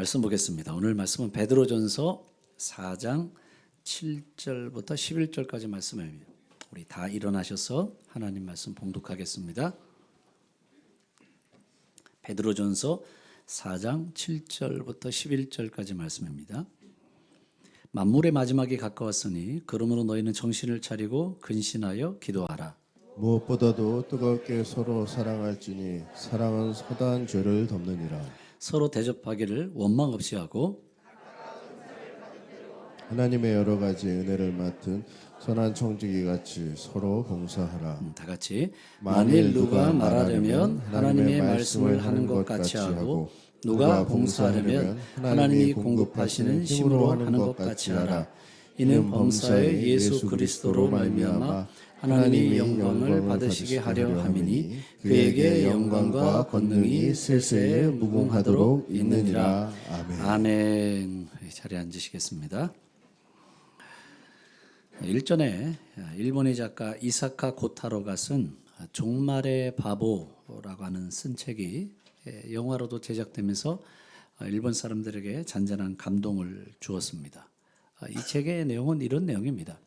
말씀 보겠습니다. 오늘 말씀은 베드로전서 4장 7절부터 11절까지 말씀입니다. 우리 다 일어나셔서 하나님 말씀 봉독하겠습니다. 베드로전서 4장 7절부터 11절까지 말씀입니다. 만물의 마지막이 가까웠으니 그러므로 너희는 정신을 차리고 근신하여 기도하라. 무엇보다도 뜨겁게 서로 사랑할지니 사랑은 선한 죄를 덮느니라. 서로 대접하기를 원망 없이 하고 하나님의 여러 가지 은혜를 맡은 선한 청지기 같이 서로 봉사하라. 다 같이 만일 누가 말하려면 하나님의 말씀을 하는 것 같이 하고 누가 봉사하려면 하나님이 공급하시는 힘으로 하는 것 같이 하라. 이는 범사의 예수 그리스도로 말미암아 하나님이 영광을 받으시게 하려 함이니 그에게 영광과 권능이 세세에 무궁하도록 있느니라. 아멘. 아멘. 자리에 앉으시겠습니다. 일전에 일본의 작가 이사카 고타로가 쓴 종말의 바보라고 하는 쓴 책이 영화로도 제작되면서 일본 사람들에게 잔잔한 감동을 주었습니다. 이 책의 내용은 이런 내용입니다.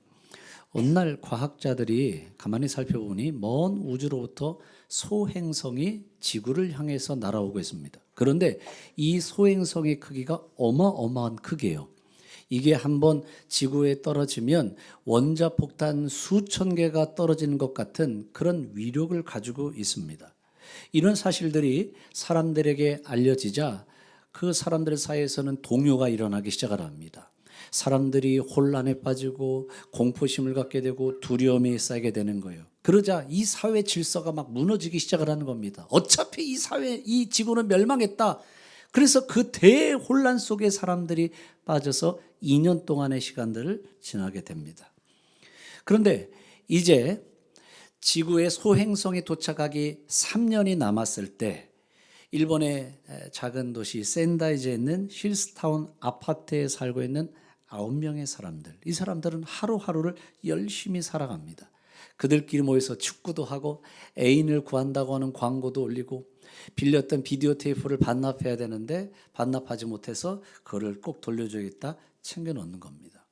어느 날 과학자들이 가만히 살펴보니 먼 우주로부터 소행성이 지구를 향해서 날아오고 있습니다. 그런데 이 소행성의 크기가 어마어마한 크기예요. 이게 한번 지구에 떨어지면 원자폭탄 수천 개가 떨어지는 것 같은 그런 위력을 가지고 있습니다. 이런 사실들이 사람들에게 알려지자 그 사람들 사이에서는 동요가 일어나기 시작을 합니다. 사람들이 혼란에 빠지고 공포심을 갖게 되고 두려움이 쌓이게 되는 거예요. 그러자 이 사회 질서가 막 무너지기 시작을 하는 겁니다. 어차피 이 지구는 멸망했다. 그래서 그 대혼란 속에 사람들이 빠져서 2년 동안의 시간들을 지나게 됩니다. 그런데 이제 지구의 소행성이 도착하기 3년이 남았을 때 일본의 작은 도시 센다이주에 있는 힐스타운 아파트에 살고 있는 9명의 사람들, 이 사람들은 하루하루를 열심히 살아갑니다. 그들끼리 모여서 축구도 하고 애인을 구한다고 하는 광고도 올리고 빌렸던 비디오 테이프를 반납해야 되는데 반납하지 못해서 그걸 꼭 돌려줘야겠다 챙겨놓는 겁니다.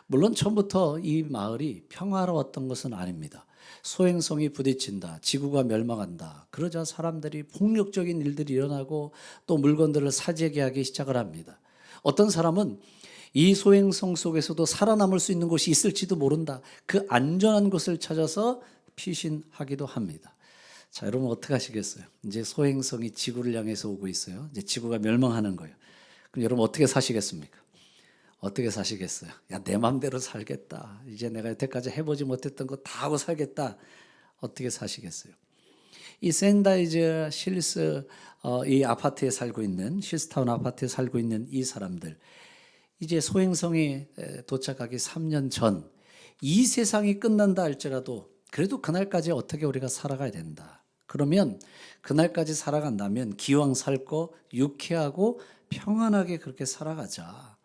물론 처음부터 이 마을이 평화로웠던 것은 아닙니다. 소행성이 부딪힌다, 지구가 멸망한다. 그러자 사람들이 폭력적인 일들이 일어나고 또 물건들을 사재기 하기 시작을 합니다. 어떤 사람은 이 소행성 속에서도 살아남을 수 있는 곳이 있을지도 모른다. 그 안전한 곳을 찾아서 피신하기도 합니다. 자, 여러분 어떻게 하시겠어요? 이제 소행성이 지구를 향해서 오고 있어요. 이제 지구가 멸망하는 거예요. 그럼 여러분 어떻게 사시겠습니까? 어떻게 사시겠어요? 야, 내 맘대로 살겠다. 이제 내가 여태까지 해보지 못했던 거 다 하고 살겠다. 어떻게 사시겠어요? 이 샌다이즈 힐스 이 아파트에 살고 있는 힐스타운 아파트에 살고 있는 이 사람들, 이제 소행성이 도착하기 3년 전 이 세상이 끝난다 할지라도 그래도 그날까지 어떻게 우리가 살아가야 된다. 그러면 그날까지 살아간다면 기왕 살 거 유쾌하고 평안하게 그렇게 살아가자.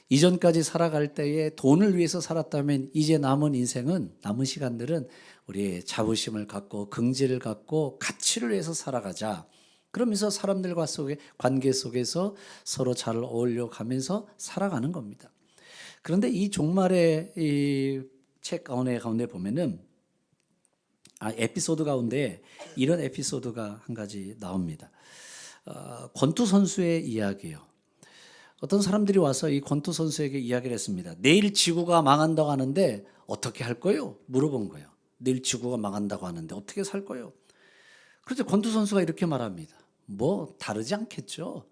이전까지 살아갈 때에 돈을 위해서 살았다면 이제 남은 인생은, 남은 시간들은 우리의 자부심을 갖고 긍지를 갖고 가치를 위해서 살아가자. 그러면서 사람들과 관계 속에서 서로 잘 어울려 가면서 살아가는 겁니다. 그런데 이 종말의 이 책 가운데 보면은 에피소드 가운데 이런 에피소드가 한 가지 나옵니다. 권투 선수의 이야기예요. 어떤 사람들이 와서 이 권투 선수에게 이야기를 했습니다. 내일 지구가 망한다고 하는데 어떻게 할 거예요? 물어본 거예요. 내일 지구가 망한다고 하는데 어떻게 살 거예요? 그래서 권투 선수가 이렇게 말합니다. 뭐 다르지 않겠죠.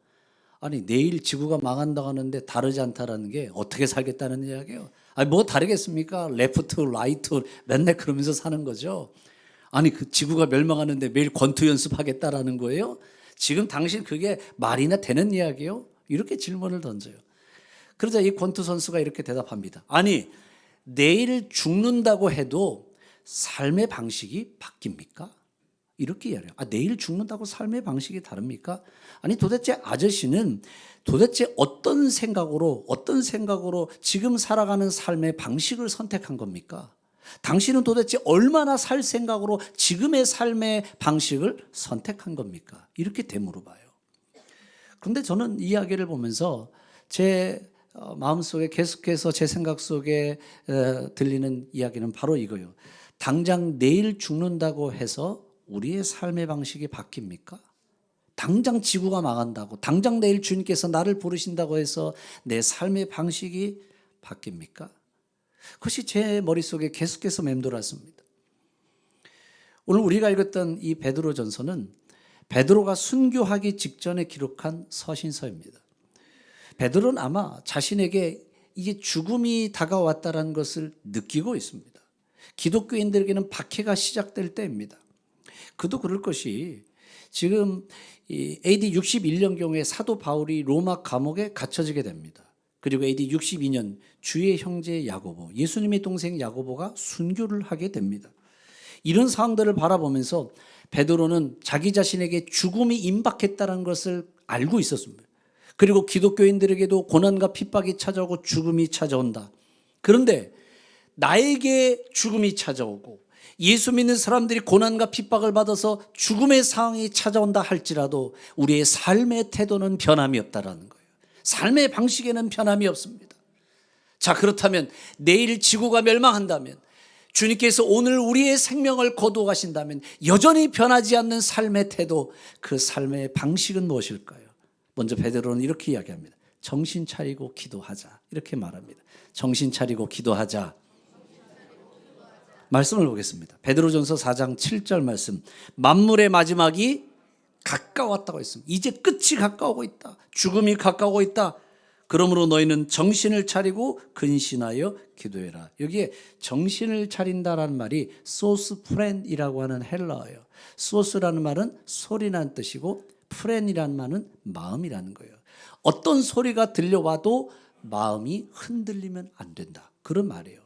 아니 내일 지구가 망한다고 하는데 다르지 않다라는 게 어떻게 살겠다는 이야기예요. 아니 뭐 다르겠습니까? 레프트 라이트 맨날 그러면서 사는 거죠. 아니 그 지구가 멸망하는데 매일 권투 연습하겠다라는 거예요? 지금 당신 그게 말이나 되는 이야기예요? 이렇게 질문을 던져요. 그러자 이 권투 선수가 이렇게 대답합니다. 아니 내일 죽는다고 해도 삶의 방식이 바뀝니까? 이렇게 이야기해요. 내일 죽는다고 삶의 방식이 다릅니까? 아니 도대체 아저씨는 도대체 어떤 생각으로 지금 살아가는 삶의 방식을 선택한 겁니까? 당신은 도대체 얼마나 살 생각으로 지금의 삶의 방식을 선택한 겁니까? 이렇게 되물어봐요. 그런데 저는 이 이야기를 보면서 제 마음속에 계속해서 제 생각 속에 들리는 이야기는 바로 이거예요. 당장 내일 죽는다고 해서 우리의 삶의 방식이 바뀝니까? 당장 지구가 망한다고, 당장 내일 주님께서 나를 부르신다고 해서 내 삶의 방식이 바뀝니까? 그것이 제 머릿속에 계속해서 맴돌았습니다. 오늘 우리가 읽었던 이 베드로전서는 베드로가 순교하기 직전에 기록한 서신서입니다. 베드로는 아마 자신에게 이게 죽음이 다가왔다는 것을 느끼고 있습니다. 기독교인들에게는 박해가 시작될 때입니다. 그도 그럴 것이 지금 AD 61년경에 사도 바울이 로마 감옥에 갇혀지게 됩니다. 그리고 AD 62년 주의 형제 야고보, 예수님의 동생 야고보가 순교를 하게 됩니다. 이런 상황들을 바라보면서 베드로는 자기 자신에게 죽음이 임박했다는 것을 알고 있었습니다. 그리고 기독교인들에게도 고난과 핍박이 찾아오고 죽음이 찾아온다. 그런데 나에게 죽음이 찾아오고 예수 믿는 사람들이 고난과 핍박을 받아서 죽음의 상황이 찾아온다 할지라도 우리의 삶의 태도는 변함이 없다라는 거예요. 삶의 방식에는 변함이 없습니다. 자, 그렇다면 내일 지구가 멸망한다면, 주님께서 오늘 우리의 생명을 거두어 가신다면 여전히 변하지 않는 삶의 태도, 그 삶의 방식은 무엇일까요? 먼저 베드로는 이렇게 이야기합니다. 정신 차리고 기도하자, 이렇게 말합니다. 정신 차리고 기도하자. 말씀을 보겠습니다. 베드로전서 4장 7절 말씀. 만물의 마지막이 가까웠다고 했습니다. 이제 끝이 가까우고 있다. 죽음이 가까우고 있다. 그러므로 너희는 정신을 차리고 근신하여 기도해라. 여기에 정신을 차린다라는 말이 소스프렌이라고 하는 헬라어예요. 소스라는 말은 소리라는 뜻이고 프렌이라는 말은 마음이라는 거예요. 어떤 소리가 들려와도 마음이 흔들리면 안 된다. 그런 말이에요.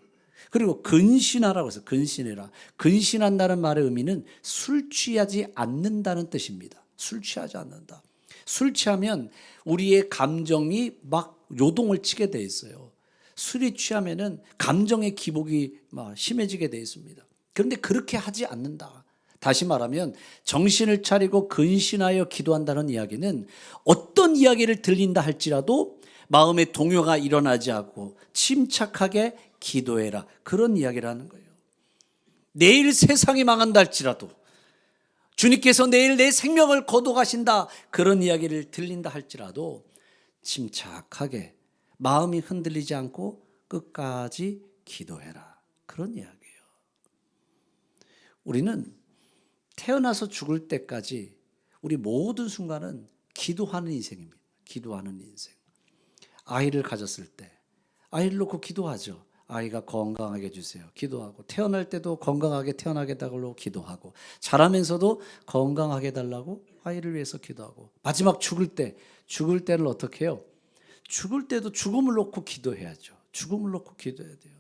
그리고 근신하라고 해서 근신해라. 근신한다는 말의 의미는 술 취하지 않는다는 뜻입니다. 술 취하지 않는다. 술 취하면 우리의 감정이 막 요동을 치게 돼 있어요. 술이 취하면은 감정의 기복이 막 심해지게 돼 있습니다. 그런데 그렇게 하지 않는다. 다시 말하면 정신을 차리고 근신하여 기도한다는 이야기는 어떤 이야기를 들린다 할지라도 마음의 동요가 일어나지 않고 침착하게 기도해라. 그런 이야기를 하는 거예요. 내일 세상이 망한다 할지라도, 주님께서 내일 내 생명을 거둬 가신다, 그런 이야기를 들린다 할지라도 침착하게 마음이 흔들리지 않고 끝까지 기도해라. 그런 이야기예요. 우리는 태어나서 죽을 때까지 우리 모든 순간은 기도하는 인생입니다. 기도하는 인생. 아이를 가졌을 때 아이를 놓고 기도하죠. 아이가 건강하게 해주세요. 기도하고, 태어날 때도 건강하게 태어나게 해달라고 기도하고, 자라면서도 건강하게 해달라고 아이를 위해서 기도하고, 마지막 죽을 때를 어떻게 해요? 죽을 때도 죽음을 놓고 기도해야죠. 죽음을 놓고 기도해야 돼요.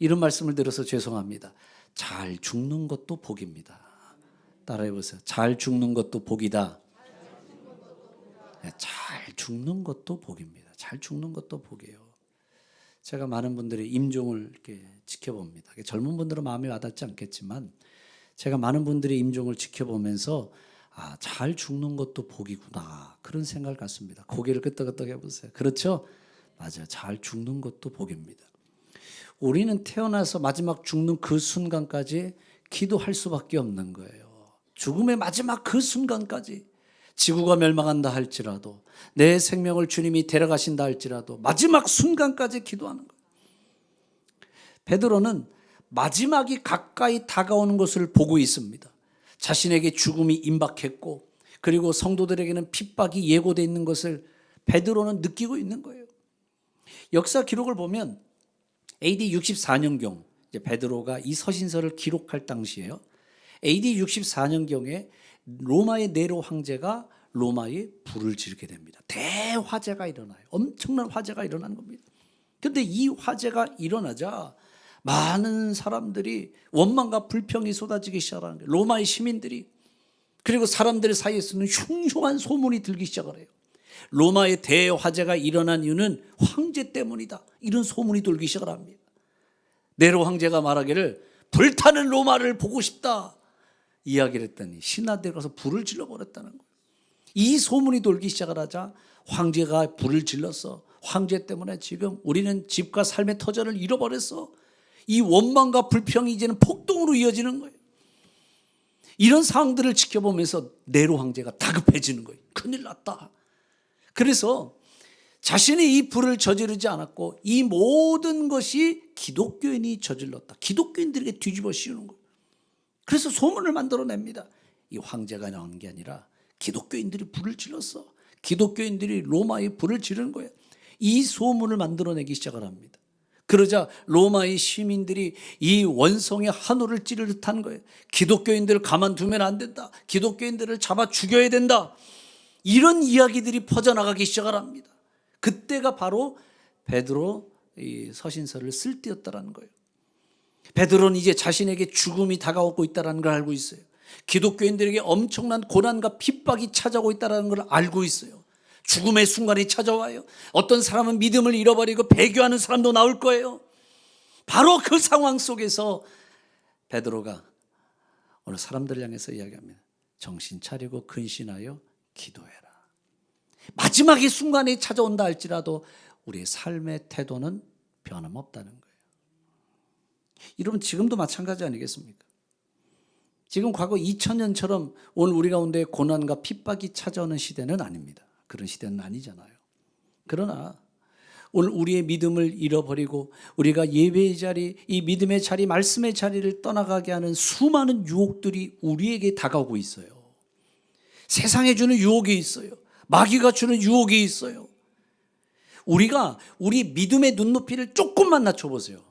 이런 말씀을 들어서 죄송합니다. 잘 죽는 것도 복입니다. 따라해 보세요. 잘 죽는 것도 복이다. 네, 잘 죽는 것도 복입니다. 잘 죽는 것도 복이에요. 제가 많은 분들이 임종을 이렇게 지켜봅니다. 젊은 분들은 마음에 와닿지 않겠지만 제가 많은 분들이 임종을 지켜보면서 잘 죽는 것도 복이구나, 그런 생각을 갖습니다. 고개를 끄덕끄덕 해보세요. 그렇죠? 맞아요. 잘 죽는 것도 복입니다. 우리는 태어나서 마지막 죽는 그 순간까지 기도할 수밖에 없는 거예요. 죽음의 마지막 그 순간까지, 지구가 멸망한다 할지라도, 내 생명을 주님이 데려가신다 할지라도 마지막 순간까지 기도하는 거예요. 베드로는 마지막이 가까이 다가오는 것을 보고 있습니다. 자신에게 죽음이 임박했고, 그리고 성도들에게는 핍박이 예고되어 있는 것을 베드로는 느끼고 있는 거예요. 역사 기록을 보면 AD 64년경, 베드로가 이 서신서를 기록할 당시에요. AD 64년경에 로마의 네로 황제가 로마에 불을 지르게 됩니다. 대화재가 일어나요. 엄청난 화재가 일어나는 겁니다. 그런데 이 화재가 일어나자 많은 사람들이 원망과 불평이 쏟아지기 시작하는 거예요. 로마의 시민들이. 그리고 사람들 사이에서는 흉흉한 소문이 들기 시작을 해요. 로마의 대화재가 일어난 이유는 황제 때문이다, 이런 소문이 돌기 시작을 합니다. 네로 황제가 말하기를 불타는 로마를 보고 싶다 이야기를 했더니 신하들이 가서 불을 질러버렸다는 거예요. 이 소문이 돌기 시작을 하자 황제가 불을 질렀어. 황제 때문에 지금 우리는 집과 삶의 터전을 잃어버렸어. 이 원망과 불평이 이제는 폭동으로 이어지는 거예요. 이런 상황들을 지켜보면서 네로 황제가 다급해지는 거예요. 큰일 났다. 그래서 자신이 이 불을 저지르지 않았고 이 모든 것이 기독교인이 저질렀다. 기독교인들에게 뒤집어 씌우는 거예요. 그래서 소문을 만들어냅니다. 이 황제가 나온 게 아니라 기독교인들이 불을 질렀어. 기독교인들이 로마에 불을 지르는 거예요. 이 소문을 만들어내기 시작을 합니다. 그러자 로마의 시민들이 이 원성의 한우를 찌를 듯한 거예요. 기독교인들을 가만두면 안 된다. 기독교인들을 잡아 죽여야 된다. 이런 이야기들이 퍼져나가기 시작을 합니다. 그때가 바로 베드로 이 서신서를 쓸 때였다라는 거예요. 베드로는 이제 자신에게 죽음이 다가오고 있다는 걸 알고 있어요. 기독교인들에게 엄청난 고난과 핍박이 찾아오고 있다는 걸 알고 있어요. 죽음의 순간이 찾아와요. 어떤 사람은 믿음을 잃어버리고 배교하는 사람도 나올 거예요. 바로 그 상황 속에서 베드로가 오늘 사람들을 향해서 이야기합니다. 정신 차리고 근신하여 기도해라. 마지막의 순간이 찾아온다 할지라도 우리의 삶의 태도는 변함없다는 거예요. 여러분 지금도 마찬가지 아니겠습니까? 지금 과거 2000년처럼 오늘 우리 가운데 고난과 핍박이 찾아오는 시대는 아닙니다. 그런 시대는 아니잖아요. 그러나 오늘 우리의 믿음을 잃어버리고 우리가 예배의 자리, 이 믿음의 자리, 말씀의 자리를 떠나가게 하는 수많은 유혹들이 우리에게 다가오고 있어요. 세상에 주는 유혹이 있어요. 마귀가 주는 유혹이 있어요. 우리가 우리 믿음의 눈높이를 조금만 낮춰보세요.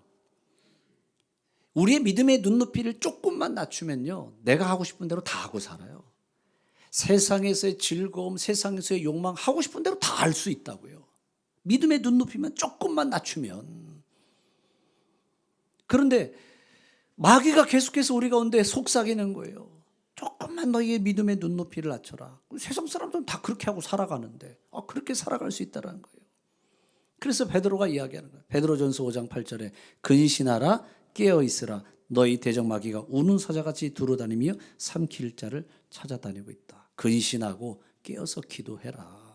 우리의 믿음의 눈높이를 조금만 낮추면요, 내가 하고 싶은 대로 다 하고 살아요. 세상에서의 즐거움, 세상에서의 욕망, 하고 싶은 대로 다 할 수 있다고요. 믿음의 눈높이만 조금만 낮추면. 그런데 마귀가 계속해서 우리 가운데 속삭이는 거예요. 조금만 너희의 믿음의 눈높이를 낮춰라. 세상 사람들은 다 그렇게 하고 살아가는데 그렇게 살아갈 수 있다는 거예요. 그래서 베드로가 이야기하는 거예요. 베드로전서 5장 8절에 근신하라 깨어있으라 너희 대적 마귀가 우는 사자같이 두루다니며 삼킬 자를 찾아다니고 있다. 근신하고 깨어서 기도해라.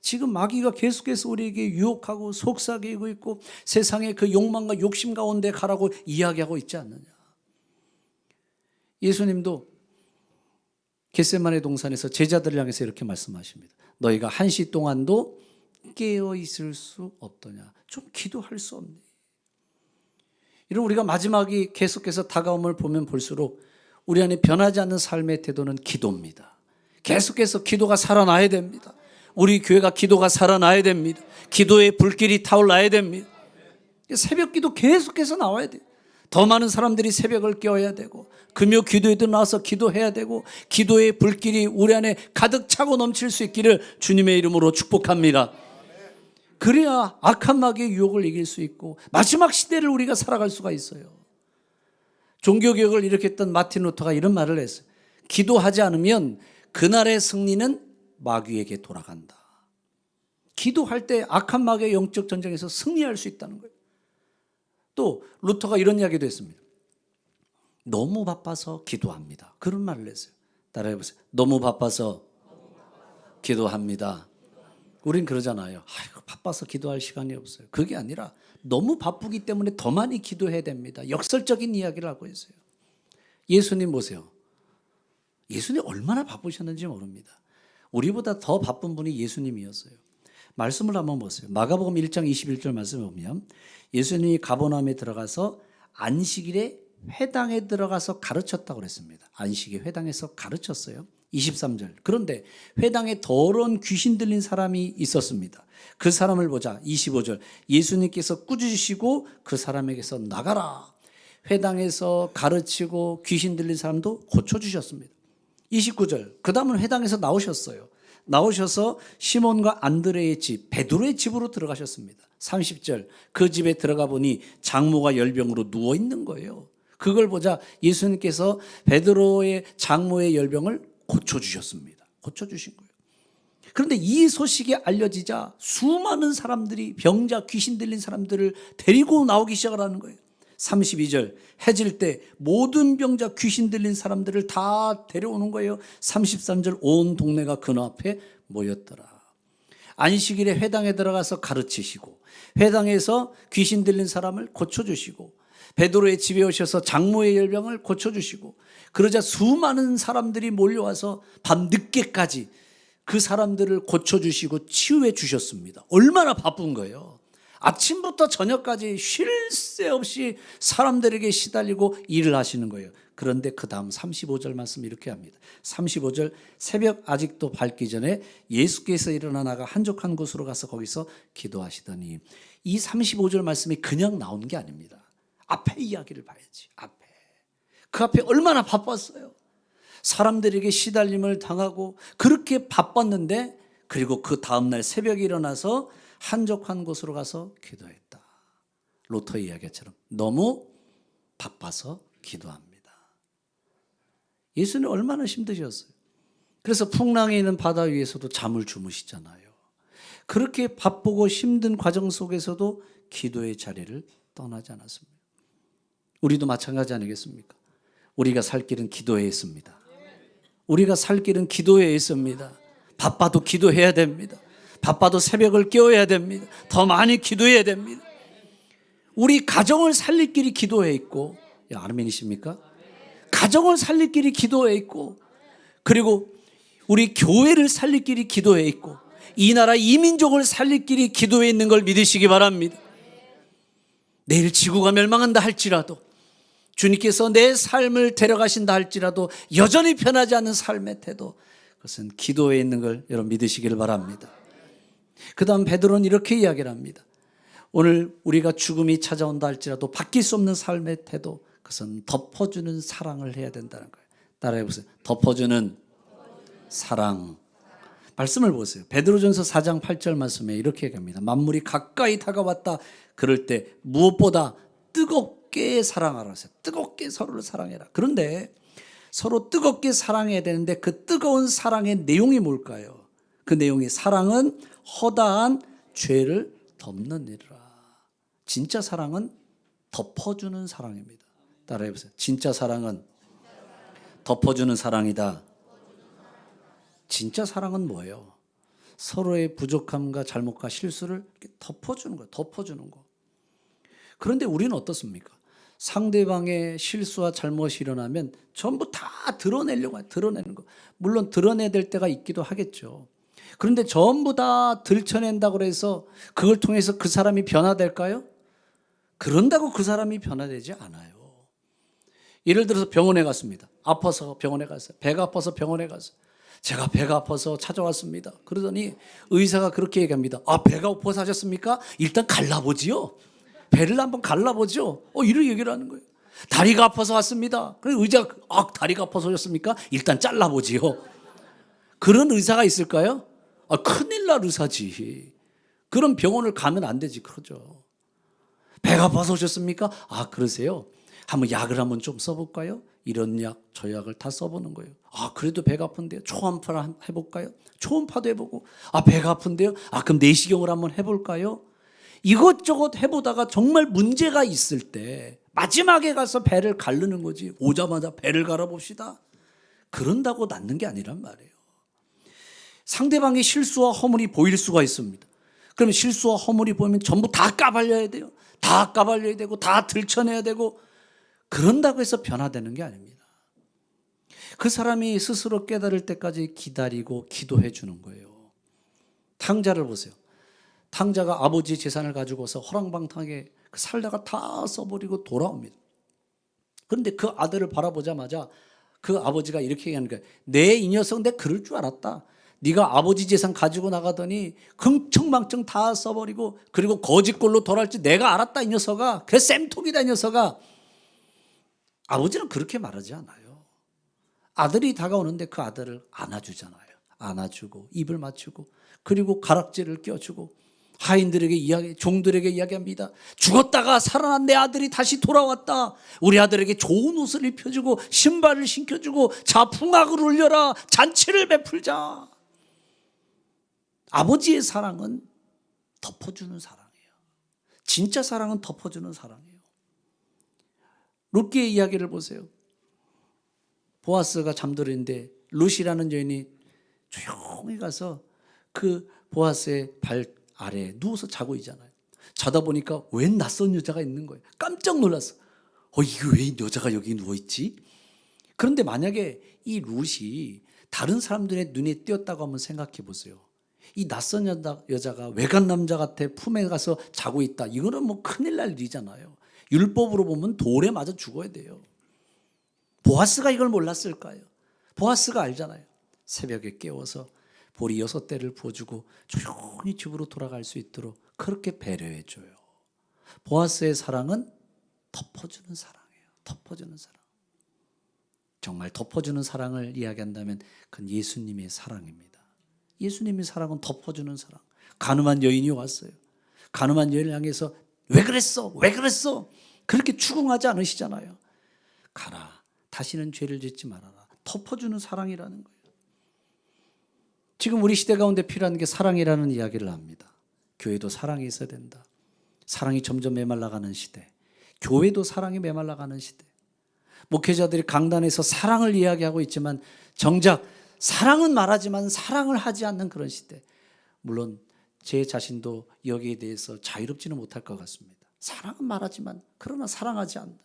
지금 마귀가 계속해서 우리에게 유혹하고 속삭이고 있고 세상의 그 욕망과 욕심 가운데 가라고 이야기하고 있지 않느냐. 예수님도 겟세마네 동산에서 제자들을 향해서 이렇게 말씀하십니다. 너희가 1시 동안도 깨어 있을 수 없더냐. 좀 기도할 수 없니? 이런 우리가 마지막이 계속해서 다가옴을 보면 볼수록 우리 안에 변하지 않는 삶의 태도는 기도입니다. 계속해서 기도가 살아나야 됩니다. 우리 교회가 기도가 살아나야 됩니다. 기도의 불길이 타올라야 됩니다. 새벽 기도 계속해서 나와야 돼요. 더 많은 사람들이 새벽을 깨워야 되고 금요 기도에도 나와서 기도해야 되고 기도의 불길이 우리 안에 가득 차고 넘칠 수 있기를 주님의 이름으로 축복합니다. 그래야 악한 마귀의 유혹을 이길 수 있고 마지막 시대를 우리가 살아갈 수가 있어요. 종교개혁을 일으켰던 마틴 루터가 이런 말을 했어요. 기도하지 않으면 그날의 승리는 마귀에게 돌아간다. 기도할 때 악한 마귀의 영적 전쟁에서 승리할 수 있다는 거예요. 또 루터가 이런 이야기도 했습니다. 너무 바빠서 기도합니다. 그런 말을 했어요. 따라해 보세요. 너무 바빠서 기도합니다. 우린 그러잖아요. 아이고, 바빠서 기도할 시간이 없어요. 그게 아니라 너무 바쁘기 때문에 더 많이 기도해야 됩니다. 역설적인 이야기를 하고 있어요. 예수님 보세요. 예수님 얼마나 바쁘셨는지 모릅니다. 우리보다 더 바쁜 분이 예수님이었어요. 말씀을 한번 보세요. 마가복음 1장 21절 말씀을 보면 예수님이 가버나움에 들어가서 안식일에 회당에 들어가서 가르쳤다고 그랬습니다. 안식일 회당에서 가르쳤어요. 23절. 그런데 회당에 더러운 귀신 들린 사람이 있었습니다. 그 사람을 보자. 25절. 예수님께서 꾸짖으시고 그 사람에게서 나가라. 회당에서 가르치고 귀신 들린 사람도 고쳐주셨습니다. 29절. 그 다음은 회당에서 나오셨어요. 나오셔서 시몬과 안드레의 집, 베드로의 집으로 들어가셨습니다. 30절. 그 집에 들어가 보니 장모가 열병으로 누워 있는 거예요. 그걸 보자 예수님께서 베드로의 장모의 열병을 고쳐주셨습니다. 고쳐주신 거예요. 그런데 이 소식이 알려지자 수많은 사람들이 병자, 귀신 들린 사람들을 데리고 나오기 시작을 하는 거예요. 32절 해질 때 모든 병자 귀신 들린 사람들을 다 데려오는 거예요. 33절 온 동네가 그너 앞에 모였더라. 안식일에 회당에 들어가서 가르치시고 회당에서 귀신 들린 사람을 고쳐주시고 베드로의 집에 오셔서 장모의 열병을 고쳐주시고 그러자 수많은 사람들이 몰려와서 밤 늦게까지 그 사람들을 고쳐주시고 치유해 주셨습니다. 얼마나 바쁜 거예요. 아침부터 저녁까지 쉴 새 없이 사람들에게 시달리고 일을 하시는 거예요. 그런데 그 다음 35절 말씀 이렇게 합니다. 35절 새벽 아직도 밝기 전에 예수께서 일어나 나가 한적한 곳으로 가서 거기서 기도하시더니 이 35절 말씀이 그냥 나온 게 아닙니다. 앞에 이야기를 봐야지. 앞에. 그 앞에 얼마나 바빴어요. 사람들에게 시달림을 당하고 그렇게 바빴는데 그리고 그 다음날 새벽에 일어나서 한적한 곳으로 가서 기도했다. 로터 이야기처럼 너무 바빠서 기도합니다. 예수는 얼마나 힘드셨어요. 그래서 풍랑이 있는 바다 위에서도 잠을 주무시잖아요. 그렇게 바쁘고 힘든 과정 속에서도 기도의 자리를 떠나지 않았습니다. 우리도 마찬가지 아니겠습니까? 우리가 살 길은 기도에 있습니다. 우리가 살 길은 기도에 있습니다. 바빠도 기도해야 됩니다. 바빠도 새벽을 깨워야 됩니다. 더 많이 기도해야 됩니다. 우리 가정을 살릴 길이 기도에 있고, 아멘이십니까? 가정을 살릴 길이 기도에 있고, 그리고 우리 교회를 살릴 길이 기도에 있고, 이 나라 이민족을 살릴 길이 기도에 있는 걸 믿으시기 바랍니다. 내일 지구가 멸망한다 할지라도 주님께서 내 삶을 데려가신다 할지라도 여전히 변하지 않는 삶의 태도, 그것은 기도에 있는 걸 여러분 믿으시기를 바랍니다. 그 다음 베드로는 이렇게 이야기를 합니다. 오늘 우리가 죽음이 찾아온다 할지라도 바뀔 수 없는 삶의 태도, 그것은 덮어주는 사랑을 해야 된다는 거예요. 따라해 보세요. 덮어주는 사랑. 말씀을 보세요. 베드로전서 4장 8절 말씀에 이렇게 얘기합니다. 만물이 가까이 다가왔다. 그럴 때 무엇보다 뜨겁게 사랑하라. 뜨겁게 서로를 사랑해라. 그런데 서로 뜨겁게 사랑해야 되는데 그 뜨거운 사랑의 내용이 뭘까요? 그 내용이 사랑은 허다한 죄를 덮는 일이라. 진짜 사랑은 덮어주는 사랑입니다. 따라해 보세요. 진짜 사랑은 덮어주는 사랑이다. 진짜 사랑은 뭐예요? 서로의 부족함과 잘못과 실수를 덮어주는 거예요. 덮어주는 거. 그런데 우리는 어떻습니까? 상대방의 실수와 잘못이 일어나면 전부 다 드러내려고 해요. 드러내는 거. 물론 드러내야 될 때가 있기도 하겠죠. 그런데 전부 다 들춰낸다고 해서 그걸 통해서 그 사람이 변화될까요? 그런다고 그 사람이 변화되지 않아요. 예를 들어서 병원에 갔습니다. 아파서 병원에 갔어요. 배가 아파서 병원에 갔어요. 제가 배가 아파서 찾아왔습니다. 그러더니 의사가 그렇게 얘기합니다. 아, 배가 아파서 하셨습니까? 일단 갈라보지요. 배를 한번 갈라보죠. 이런 얘기를 하는 거예요. 다리가 아파서 왔습니다. 그래서 의자가 다리가 아파서 오셨습니까? 일단 잘라보지요. 그런 의사가 있을까요? 큰일 날 의사지. 그런 병원을 가면 안 되지. 그러죠. 배가 아파서 오셨습니까? 그러세요? 한번 약을 한번 좀 써볼까요? 이런 약, 저 약을 다 써보는 거예요. 그래도 배가 아픈데요. 초음파를 해볼까요? 초음파도 해보고. 배가 아픈데요. 그럼 내시경을 한번 해볼까요? 이것저것 해보다가 정말 문제가 있을 때 마지막에 가서 배를 가르는 거지. 오자마자 배를 갈아봅시다. 그런다고 낫는 게 아니란 말이에요. 상대방의 실수와 허물이 보일 수가 있습니다. 그러면 실수와 허물이 보이면 전부 다 까발려야 돼요. 다 까발려야 되고 다 들춰내야 되고, 그런다고 해서 변화되는 게 아닙니다. 그 사람이 스스로 깨달을 때까지 기다리고 기도해 주는 거예요. 탕자를 보세요. 탕자가 아버지 재산을 가지고서 허랑방탕하게 살다가 다 써버리고 돌아옵니다. 그런데 그 아들을 바라보자마자 그 아버지가 이렇게 얘기하는 거예요. 이 녀석 내 그럴 줄 알았다. 네가 아버지 재산 가지고 나가더니 흥청망청 다 써버리고 그리고 거짓골로 돌아올지 내가 알았다 이 녀석아. 그래 쌤통이다 이 녀석아. 아버지는 그렇게 말하지 않아요. 아들이 다가오는데 그 아들을 안아주잖아요. 안아주고 입을 맞추고 그리고 가락지를 껴주고 하인들에게 종들에게 이야기합니다. 죽었다가 살아난 내 아들이 다시 돌아왔다. 우리 아들에게 좋은 옷을 입혀주고 신발을 신겨주고 자풍악을 울려라. 잔치를 베풀자. 아버지의 사랑은 덮어주는 사랑이에요. 진짜 사랑은 덮어주는 사랑이에요. 룻기의 이야기를 보세요. 보아스가 잠들었는데 룻이라는 여인이 조용히 가서 그 보아스의 발 아래에 누워서 자고 있잖아요. 자다 보니까 웬 낯선 여자가 있는 거예요. 깜짝 놀랐어. 이게 왜 여자가 여기 누워있지? 그런데 만약에 이 룻이 다른 사람들의 눈에 띄었다고 한번 생각해 보세요. 이 낯선 여자가 외간 남자 같아 품에 가서 자고 있다. 이거는 뭐 큰일 날 일이잖아요. 율법으로 보면 돌에 맞아 죽어야 돼요. 보아스가 이걸 몰랐을까요? 보아스가 알잖아요. 새벽에 깨워서 보리 6대를 부어주고 조용히 집으로 돌아갈 수 있도록 그렇게 배려해줘요. 보아스의 사랑은 덮어주는 사랑이에요. 덮어주는 사랑. 정말 덮어주는 사랑을 이야기한다면 그건 예수님의 사랑입니다. 예수님의 사랑은 덮어주는 사랑. 가늠한 여인이 왔어요. 가늠한 여인을 향해서 왜 그랬어? 왜 그랬어? 그렇게 추궁하지 않으시잖아요. 가라. 다시는 죄를 짓지 말아라. 덮어주는 사랑이라는 거예요. 지금 우리 시대 가운데 필요한 게 사랑이라는 이야기를 합니다. 교회도 사랑이 있어야 된다. 사랑이 점점 메말라가는 시대. 교회도 사랑이 메말라가는 시대. 목회자들이 강단에서 사랑을 이야기하고 있지만 정작 사랑은 말하지만 사랑을 하지 않는 그런 시대. 물론 제 자신도 여기에 대해서 자유롭지는 못할 것 같습니다. 사랑은 말하지만 그러나 사랑하지 않는다.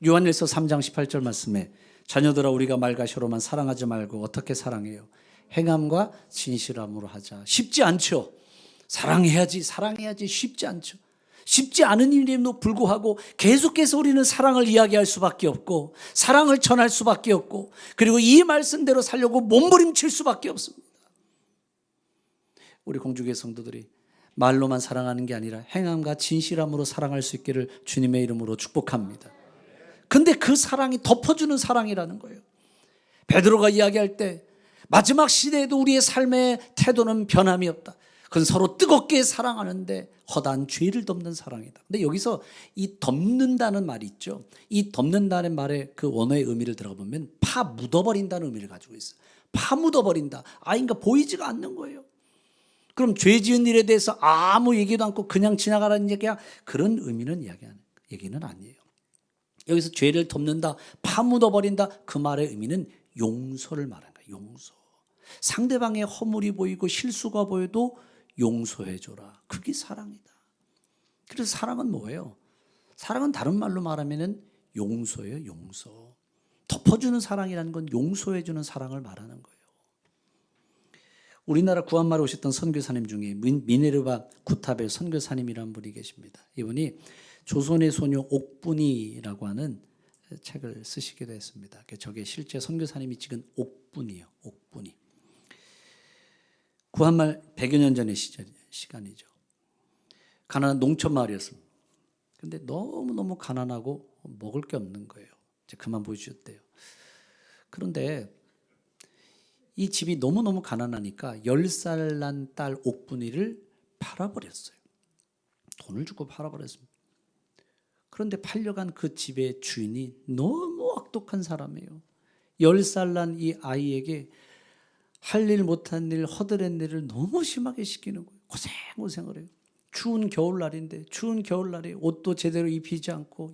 요한일서 3장 18절 말씀에 자녀들아 우리가 말가시로만 사랑하지 말고 어떻게 사랑해요? 행함과 진실함으로 하자. 쉽지 않죠. 사랑해야지 쉽지 않죠. 쉽지 않은 일임에도 불구하고 계속해서 우리는 사랑을 이야기할 수밖에 없고 사랑을 전할 수밖에 없고 그리고 이 말씀대로 살려고 몸부림칠 수밖에 없습니다. 우리 공주교회 성도들이 말로만 사랑하는 게 아니라 행함과 진실함으로 사랑할 수 있기를 주님의 이름으로 축복합니다. 근데 그 사랑이 덮어주는 사랑이라는 거예요. 베드로가 이야기할 때 마지막 시대에도 우리의 삶의 태도는 변함이 없다. 그건 서로 뜨겁게 사랑하는데 허다한 죄를 덮는 사랑이다. 근데 여기서 이 덮는다는 말이 있죠. 이 덮는다는 말의 그 원어의 의미를 들어가 보면 파 묻어버린다는 의미를 가지고 있어요. 파 묻어버린다. 그러니까 보이지가 않는 거예요. 그럼 죄 지은 일에 대해서 아무 얘기도 않고 그냥 지나가라는 얘기야? 그런 의미는 얘기는 아니에요. 여기서 죄를 덮는다, 파 묻어버린다 그 말의 의미는 용서를 말하는 거예요. 용서. 상대방의 허물이 보이고 실수가 보여도 용서해줘라. 그게 사랑이다. 그래서 사랑은 뭐예요? 사랑은 다른 말로 말하면 용서예요. 용서. 덮어주는 사랑이라는 건 용서해주는 사랑을 말하는 거예요. 우리나라 구한말에 오셨던 선교사님 중에 미네르바 구탑의 선교사님이라는 분이 계십니다. 이분이 조선의 소녀 옥분이라고 하는 책을 쓰시기도 했습니다. 저게 실제 선교사님이 찍은 옥분이에요. 옥분이. 구한말 100여 년 전의 시간이죠. 가난한 농촌 마을이었습니다. 근데 너무너무 가난하고 먹을 게 없는 거예요. 이제 그만 보여주셨대요. 그런데 이 집이 너무너무 가난하니까 10살 난 딸 옥분이를 팔아버렸어요. 돈을 주고 팔아버렸습니다. 그런데 팔려간 그 집의 주인이 너무 악독한 사람이에요. 10살 난 이 아이에게 할 일 못한 일, 허드렛 일을 너무 심하게 시키는 거예요. 고생을 해요. 추운 겨울날인데 추운 겨울날에 옷도 제대로 입히지 않고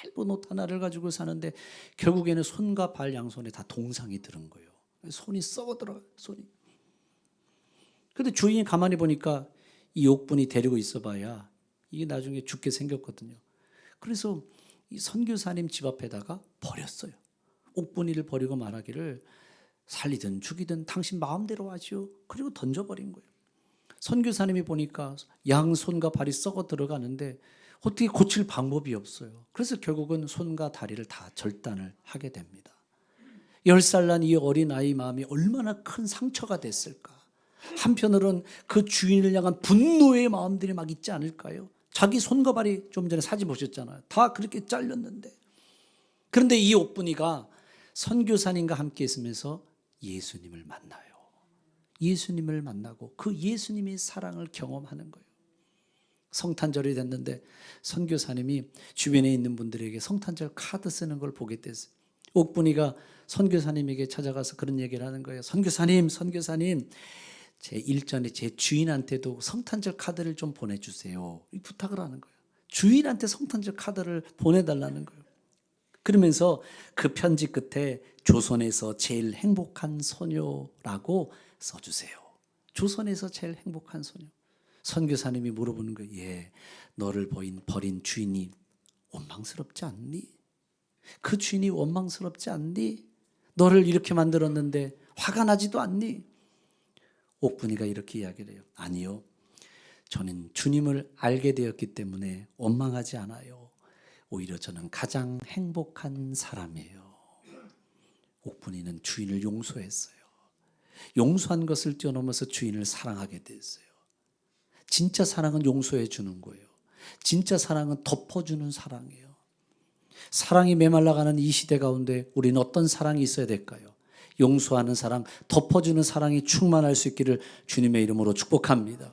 얇은 옷 하나를 가지고 사는데 결국에는 손과 발 양손에 다 동상이 들은 거예요. 손이 썩어 들어가요. 손이. 그런데 주인이 가만히 보니까 이 옥분이 데리고 있어봐야 이게 나중에 죽게 생겼거든요. 그래서 이 선교사님 집 앞에다가 버렸어요. 옥분이를 버리고 말하기를 살리든 죽이든 당신 마음대로 하시오. 그리고 던져버린 거예요. 선교사님이 보니까 양손과 발이 썩어 들어가는데 어떻게 고칠 방법이 없어요. 그래서 결국은 손과 다리를 다 절단을 하게 됩니다. 10살 난 이 어린 아이 마음이 얼마나 큰 상처가 됐을까. 한편으로는 그 주인을 향한 분노의 마음들이 막 있지 않을까요? 자기 손과 발이 좀 전에 사진 보셨잖아요. 다 그렇게 잘렸는데. 그런데 이 옥분이가 선교사님과 함께 있으면서 예수님을 만나요. 예수님을 만나고 그 예수님의 사랑을 경험하는 거예요. 성탄절이 됐는데 선교사님이 주변에 있는 분들에게 성탄절 카드 쓰는 걸 보게 됐어요. 옥분이가 선교사님에게 찾아가서 그런 얘기를 하는 거예요. 선교사님, 제 일전에 제 주인한테도 성탄절 카드를 좀 보내주세요. 이 부탁을 하는 거예요. 주인한테 성탄절 카드를 보내달라는 거예요. 그러면서 그 편지 끝에 조선에서 제일 행복한 소녀라고 써주세요. 조선에서 제일 행복한 소녀. 선교사님이 물어보는 거예요. 예, 너를 버린 주인이 원망스럽지 않니? 그 주인이 원망스럽지 않니? 너를 이렇게 만들었는데 화가 나지도 않니? 옥분이가 이렇게 이야기를 해요. 아니요. 저는 주님을 알게 되었기 때문에 원망하지 않아요. 오히려 저는 가장 행복한 사람이에요. 옥분이는 주인을 용서했어요. 용서한 것을 뛰어넘어서 주인을 사랑하게 됐어요. 진짜 사랑은 용서해 주는 거예요. 진짜 사랑은 덮어주는 사랑이에요. 사랑이 메말라가는 이 시대 가운데 우리는 어떤 사랑이 있어야 될까요? 용서하는 사랑, 덮어주는 사랑이 충만할 수 있기를 주님의 이름으로 축복합니다.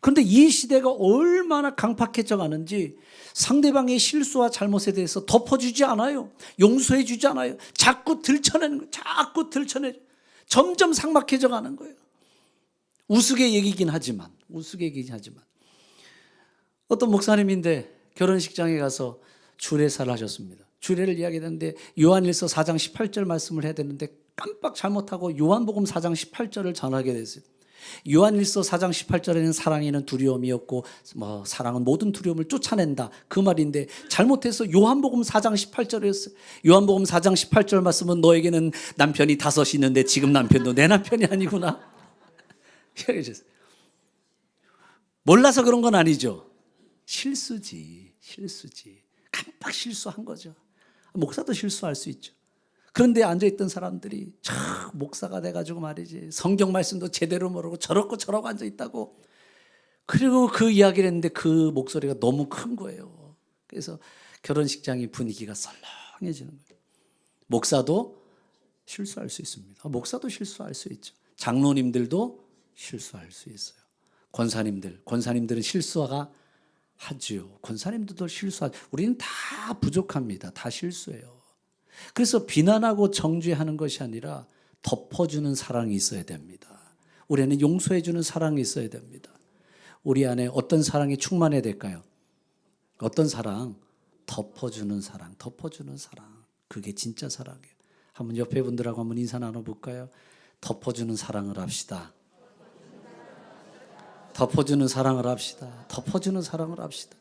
그런데 이 시대가 얼마나 강팍해져 가는지 상대방의 실수와 잘못에 대해서 덮어주지 않아요. 용서해 주지 않아요. 자꾸 들춰내는 거예요. 자꾸 들춰내. 점점 삭막해져 가는 거예요. 우스개 얘기긴 하지만 어떤 목사님인데 결혼식장에 가서 주례사를 하셨습니다. 주례를 이야기했는데 요한일서 4장 18절 말씀을 해야 되는데 깜빡 잘못하고 요한복음 4장 18절을 전하게 됐어요. 요한일서 4장 18절에는 사랑에는 두려움이 없고 사랑은 모든 두려움을 쫓아낸다 그 말인데 잘못해서 요한복음 4장 18절이었어요. 요한복음 4장 18절 말씀은 너에게는 남편이 5 있는데 지금 남편도 내 남편이 아니구나. 몰라서 그런 건 아니죠. 실수지. 깜빡 실수한 거죠. 목사도 실수할 수 있죠. 그런데 앉아있던 사람들이 참 목사가 돼가지고 말이지 성경 말씀도 제대로 모르고 저러고 앉아있다고. 그리고 그 이야기를 했는데 그 목소리가 너무 큰 거예요. 그래서 결혼식장의 분위기가 썰렁해지는 거예요. 목사도 실수할 수 있습니다. 목사도 실수할 수 있죠. 장로님들도 실수할 수 있어요. 권사님들은 실수가 하지요. 권사님들도 실수하죠. 우리는 다 부족합니다. 다 실수해요. 그래서 비난하고 정죄하는 것이 아니라 덮어주는 사랑이 있어야 됩니다. 우리 안에 용서해주는 사랑이 있어야 됩니다. 우리 안에 어떤 사랑이 충만해야 될까요? 어떤 사랑? 덮어주는 사랑. 그게 진짜 사랑이에요. 한번 옆에 분들하고 한번 인사 나눠볼까요? 덮어주는 사랑을 합시다. 덮어주는 사랑을 합시다.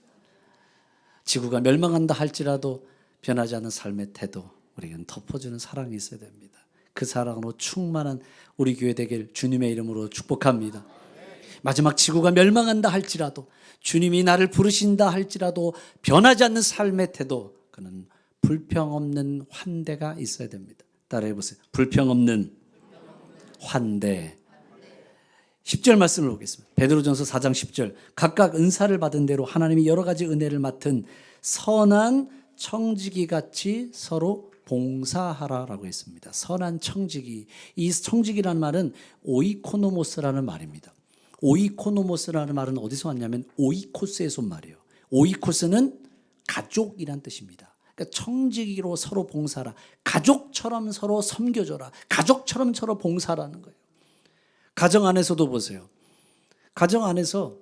지구가 멸망한다 할지라도 변하지 않는 삶의 태도, 우리는 덮어주는 사랑이 있어야 됩니다. 그 사랑으로 충만한 우리 교회 되길 주님의 이름으로 축복합니다. 마지막 지구가 멸망한다 할지라도, 주님이 나를 부르신다 할지라도 변하지 않는 삶의 태도, 그는 불평 없는 환대가 있어야 됩니다. 따라해 보세요. 불평 없는 환대. 10절 말씀을 보겠습니다. 베드로전서 4장 10절. 각각 은사를 받은 대로 하나님이 여러 가지 은혜를 맡은 선한 청지기 같이 서로 봉사하라라고 했습니다. 선한 청지기. 이 청지기라는 말은 오이코노모스라는 말입니다. 오이코노모스라는 말은 어디서 왔냐면 오이코스에서 온 말이에요. 오이코스는 가족이란 뜻입니다. 그러니까 청지기로 서로 봉사하라. 가족처럼 서로 섬겨줘라. 가족처럼 서로 봉사하라는 거예요. 가정 안에서도 보세요. 가정 안에서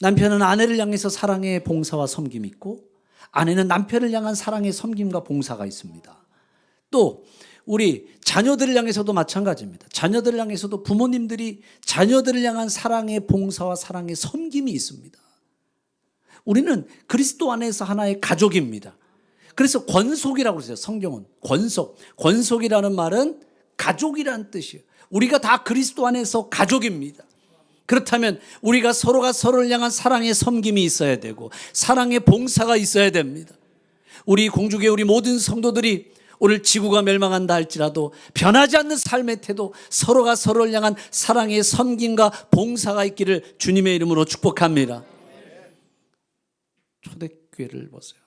남편은 아내를 향해서 사랑의 봉사와 섬김이 있고 아내는 남편을 향한 사랑의 섬김과 봉사가 있습니다. 또 우리 자녀들을 향해서도 마찬가지입니다. 자녀들을 향해서도 부모님들이 자녀들을 향한 사랑의 봉사와 사랑의 섬김이 있습니다. 우리는 그리스도 안에서 하나의 가족입니다. 그래서 권속이라고 그러세요. 성경은 권속이라는 말은 가족이라는 뜻이에요. 우리가 다 그리스도 안에서 가족입니다. 그렇다면 우리가 서로가 서로를 향한 사랑의 섬김이 있어야 되고 사랑의 봉사가 있어야 됩니다. 우리 공주교회 우리 모든 성도들이 오늘 지구가 멸망한다 할지라도 변하지 않는 삶의 태도, 서로가 서로를 향한 사랑의 섬김과 봉사가 있기를 주님의 이름으로 축복합니다. 초대교회를 보세요.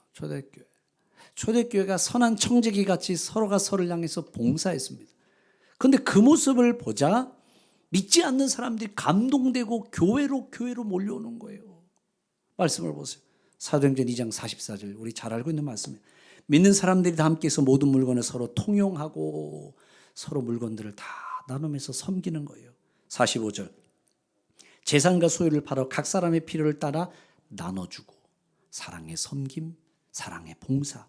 초대교회가 선한 청지기 같이 서로가 서로를 향해서 봉사했습니다. 그런데 그 모습을 보자 믿지 않는 사람들이 감동되고 교회로 몰려오는 거예요. 말씀을 보세요. 사도행전 2장 44절 우리 잘 알고 있는 말씀이에요. 믿는 사람들이 다 함께해서 모든 물건을 서로 통용하고 서로 물건들을 다 나누면서 섬기는 거예요. 45절 재산과 소유를 팔아 각 사람의 필요를 따라 나눠주고 사랑의 섬김, 사랑의 봉사.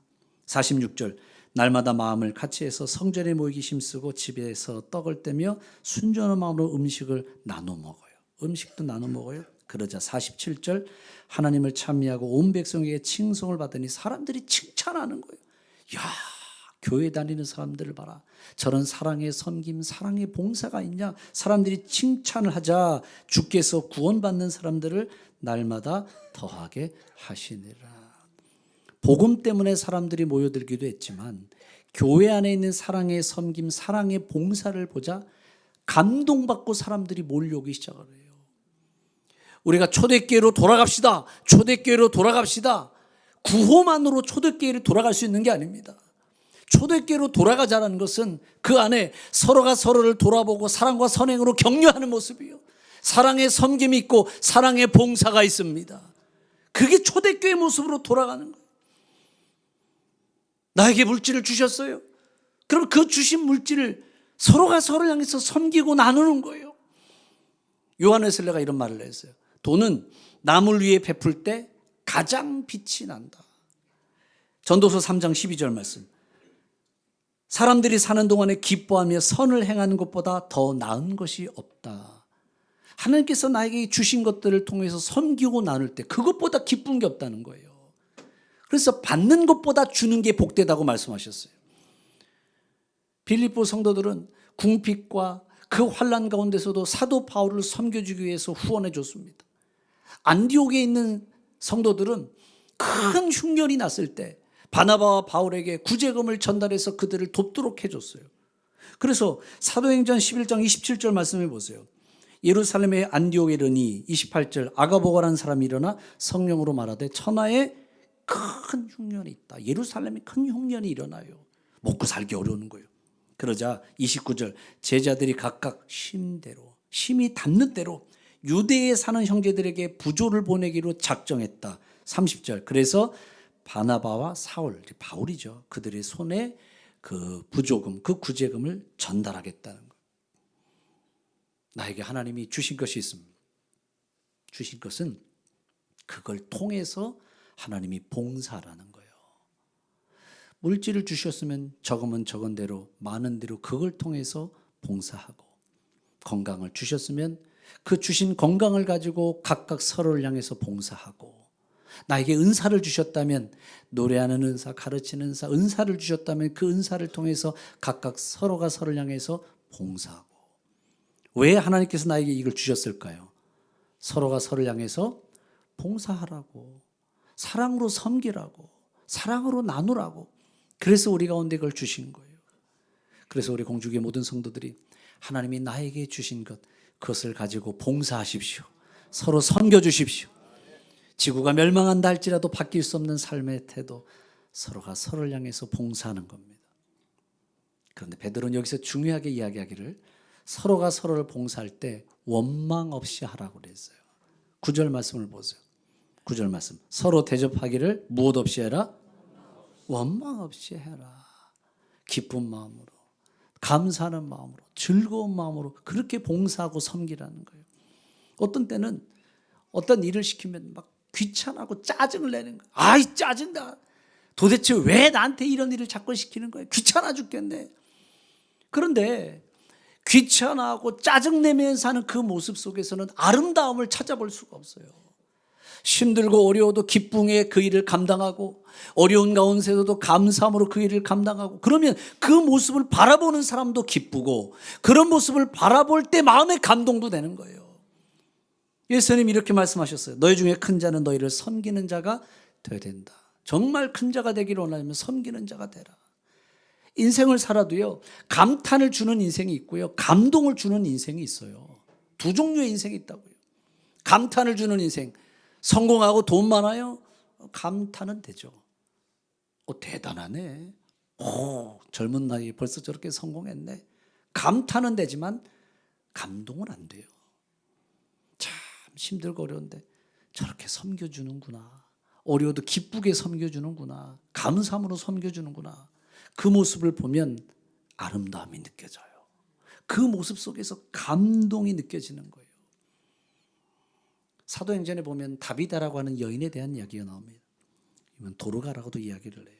46절 날마다 마음을 같이 해서 성전에 모이기 힘쓰고 집에서 떡을 떼며 순전한 마음으로 음식을 나눠 먹어요. 음식도 나눠 먹어요. 그러자 47절 하나님을 찬미하고 온 백성에게 칭송을 받으니 사람들이 칭찬하는 거예요. 야, 교회 다니는 사람들을 봐라. 저런 사랑의 섬김, 사랑의 봉사가 있냐. 사람들이 칭찬을 하자 주께서 구원받는 사람들을 날마다 더하게 하시니라. 복음 때문에 사람들이 모여들기도 했지만 교회 안에 있는 사랑의 섬김, 사랑의 봉사를 보자 감동받고 사람들이 몰려오기 시작을 해요. 우리가 초대교회로 돌아갑시다. 초대교회로 돌아갑시다. 구호만으로 초대교회로 돌아갈 수 있는 게 아닙니다. 초대교회로 돌아가자는 것은 그 안에 서로가 서로를 돌아보고 사랑과 선행으로 격려하는 모습이요. 사랑의 섬김이 있고 사랑의 봉사가 있습니다. 그게 초대교회 모습으로 돌아가는 거예요. 나에게 물질을 주셨어요. 그럼 그 주신 물질을 서로가 서로를 향해서 섬기고 나누는 거예요. 요한의 셀레가 이런 말을 했어요. 돈은 남을 위해 베풀 때 가장 빛이 난다. 전도서 3장 12절 말씀. 사람들이 사는 동안에 기뻐하며 선을 행하는 것보다 더 나은 것이 없다. 하나님께서 나에게 주신 것들을 통해서 섬기고 나눌 때 그것보다 기쁜 게 없다는 거예요. 그래서 받는 것보다 주는 게 복되다고 말씀하셨어요. 빌립보 성도들은 궁핍과 그 환난 가운데서도 사도 바울을 섬겨주기 위해서 후원해 줬습니다. 안디옥에 있는 성도들은 큰 흉년이 났을 때 바나바와 바울에게 구제금을 전달해서 그들을 돕도록 해줬어요. 그래서 사도행전 11장 27절 말씀해 보세요. 예루살렘의 안디옥에 이르니 28절 아가보가라는 사람이 일어나 성령으로 말하되 천하에 큰 흉년이 있다. 예루살렘에 큰 흉년이 일어나요. 먹고 살기 어려운 거예요. 그러자 29절 제자들이 각각 심대로 심이 닿는 대로 유대에 사는 형제들에게 부조를 보내기로 작정했다. 30절 그래서 바나바와 사울, 바울이죠. 그들의 손에 그 부조금, 그 구제금을 전달하겠다는 거예요. 나에게 하나님이 주신 것이 있습니다. 주신 것은 그걸 통해서 하나님이 봉사라는 거예요. 물질을 주셨으면 적으면 적은 대로 많은 대로 그걸 통해서 봉사하고, 건강을 주셨으면 그 주신 건강을 가지고 각각 서로를 향해서 봉사하고, 나에게 은사를 주셨다면 노래하는 은사, 가르치는 은사, 은사를 주셨다면 그 은사를 통해서 각각 서로가 서로를 향해서 봉사하고. 왜 하나님께서 나에게 이걸 주셨을까요? 서로가 서로를 향해서 봉사하라고, 사랑으로 섬기라고, 사랑으로 나누라고. 그래서 우리 가운데 그걸 주신 거예요. 그래서 우리 공주교회 모든 성도들이 하나님이 나에게 주신 것, 그것을 가지고 봉사하십시오. 서로 섬겨주십시오. 지구가 멸망한다 할지라도 바뀔 수 없는 삶의 태도, 서로가 서로를 향해서 봉사하는 겁니다. 그런데 베드로는 여기서 중요하게 이야기하기를 서로가 서로를 봉사할 때 원망 없이 하라고 그랬어요. 9절 말씀을 보세요. 9절 말씀. 서로 대접하기를 무엇 없이 해라? 원망 없이 해라. 기쁜 마음으로, 감사하는 마음으로, 즐거운 마음으로 그렇게 봉사하고 섬기라는 거예요. 어떤 때는 어떤 일을 시키면 막 귀찮아하고 짜증을 내는 거예요. 아이 짜증나. 도대체 왜 나한테 이런 일을 자꾸 시키는 거예요? 귀찮아 죽겠네. 그런데 귀찮아하고 짜증내면서 하는 그 모습 속에서는 아름다움을 찾아볼 수가 없어요. 힘들고 어려워도 기쁨에 그 일을 감당하고, 어려운 가운데서도 감사함으로 그 일을 감당하고, 그러면 그 모습을 바라보는 사람도 기쁘고, 그런 모습을 바라볼 때 마음의 감동도 되는 거예요. 예수님이 이렇게 말씀하셨어요. 너희 중에 큰 자는 너희를 섬기는 자가 되어야 된다. 정말 큰 자가 되기를 원하면 섬기는 자가 되라. 인생을 살아도요, 감탄을 주는 인생이 있고요, 감동을 주는 인생이 있어요. 두 종류의 인생이 있다고요. 감탄을 주는 인생, 성공하고 돈 많아요? 감탄은 되죠. 대단하네. 젊은 나이에 벌써 저렇게 성공했네. 감탄은 되지만 감동은 안 돼요. 참 힘들고 어려운데 저렇게 섬겨주는구나. 어려워도 기쁘게 섬겨주는구나. 감사함으로 섬겨주는구나. 그 모습을 보면 아름다움이 느껴져요. 그 모습 속에서 감동이 느껴지는 거예요. 사도행전에 보면 다비다라고 하는 여인에 대한 이야기가 나옵니다. 이건 도르가라고도 이야기를 해요.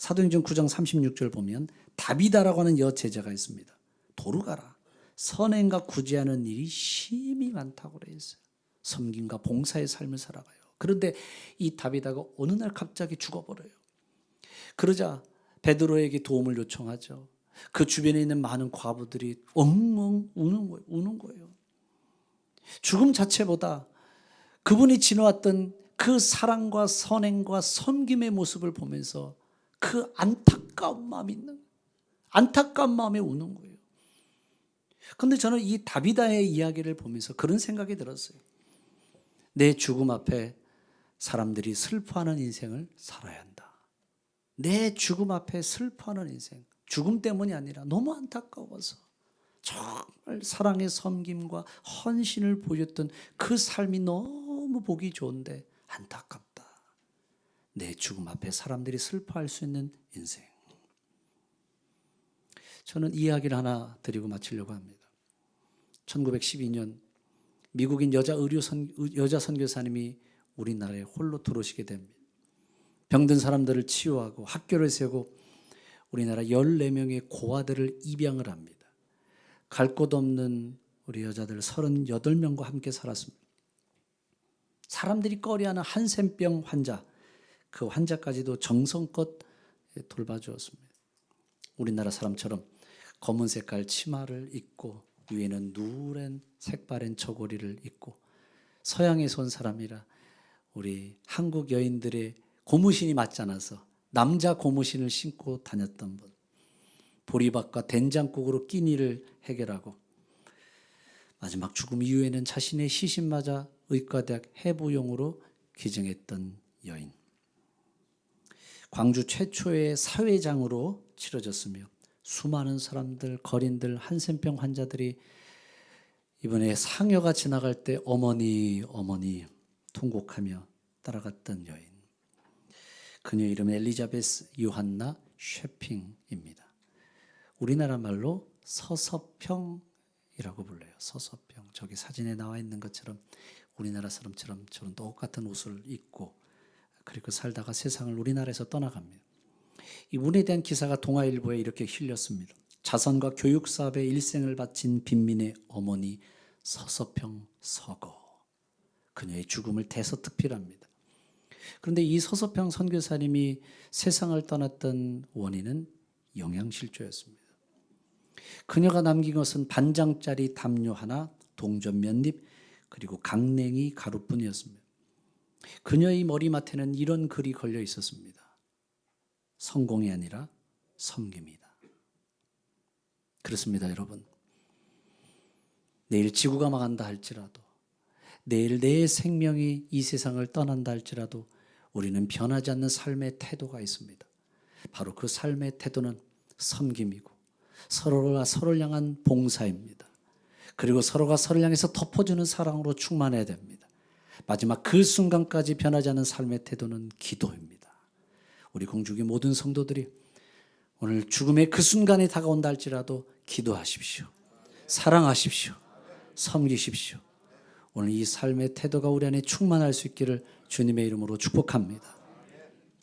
사도행전 9장 36절 보면 다비다라고 하는 여제자가 있습니다. 도르가라. 선행과 구제하는 일이 심히 많다고 그래 있어요. 섬김과 봉사의 삶을 살아가요. 그런데 이 다비다가 어느 날 갑자기 죽어버려요. 그러자 베드로에게 도움을 요청하죠. 그 주변에 있는 많은 과부들이 엉엉 우는 거예요. 죽음 자체보다 그분이 지나왔던 그 사랑과 선행과 섬김의 모습을 보면서 그 안타까운 마음이 있는 거예요. 안타까운 마음에 우는 거예요. 그런데 저는 이 다비다의 이야기를 보면서 그런 생각이 들었어요. 내 죽음 앞에 사람들이 슬퍼하는 인생을 살아야 한다. 내 죽음 앞에 슬퍼하는 인생, 죽음 때문이 아니라 너무 안타까워서 정말 사랑의 섬김과 헌신을 보였던 그 삶이 너무 보기 좋은데 안타깝다. 내 죽음 앞에 사람들이 슬퍼할 수 있는 인생. 저는 이 이야기를 하나 드리고 마치려고 합니다. 1912년 미국인 여자 선교사님이 우리나라에 홀로 들어오시게 됩니다. 병든 사람들을 치유하고 학교를 세우고 우리나라 14명의 고아들을 입양을 합니다. 갈 곳 없는 우리 여자들 38명과 함께 살았습니다. 사람들이 꺼려하는 한센병 환자, 그 환자까지도 정성껏 돌봐주었습니다. 우리나라 사람처럼 검은 색깔 치마를 입고 위에는 누런 색바랜 저고리를 입고 서양에서 온 사람이라 우리 한국 여인들의 고무신이 맞지 않아서 남자 고무신을 신고 다녔던 분, 보리밥과 된장국으로 끼니를 해결하고 마지막 죽음 이후에는 자신의 시신 맞아 의과대학 해부용으로 기증했던 여인, 광주 최초의 사회장으로 치러졌으며 수많은 사람들, 거린들, 한센병 환자들이 이번에 상여가 지나갈 때 어머니 어머니 통곡하며 따라갔던 여인. 그녀 이름은 엘리자베스 요한나 쉐핑입니다. 우리나라 말로 서서평이라고 불러요. 서서평. 저기 사진에 나와 있는 것처럼 우리나라 사람처럼 저런 똑같은 옷을 입고 그리고 살다가 세상을 우리나라에서 떠나갑니다. 이분에 대한 기사가 동아일보에 이렇게 실렸습니다. 자선과 교육 사업에 일생을 바친 빈민의 어머니 서서평 서거. 그녀의 죽음을 대서특필합니다. 그런데 이 서서평 선교사님이 세상을 떠났던 원인은 영양실조였습니다. 그녀가 남긴 것은 반장짜리 담요 하나, 동전 몇 잎, 그리고 강냉이 가루뿐이었습니다. 그녀의 머리맡에는 이런 글이 걸려 있었습니다. 성공이 아니라 섬김이다. 그렇습니다, 여러분. 내일 지구가 망한다 할지라도, 내일 내 생명이 이 세상을 떠난다 할지라도 우리는 변하지 않는 삶의 태도가 있습니다. 바로 그 삶의 태도는 섬김이고 서로가 서로를 향한 봉사입니다. 그리고 서로가 서로를 향해서 덮어주는 사랑으로 충만해야 됩니다. 마지막 그 순간까지 변하지 않는 삶의 태도는 기도입니다. 우리 공주교 모든 성도들이 오늘 죽음의 그 순간이 다가온다 할지라도 기도하십시오. 사랑하십시오. 섬기십시오. 오늘 이 삶의 태도가 우리 안에 충만할 수 있기를 주님의 이름으로 축복합니다.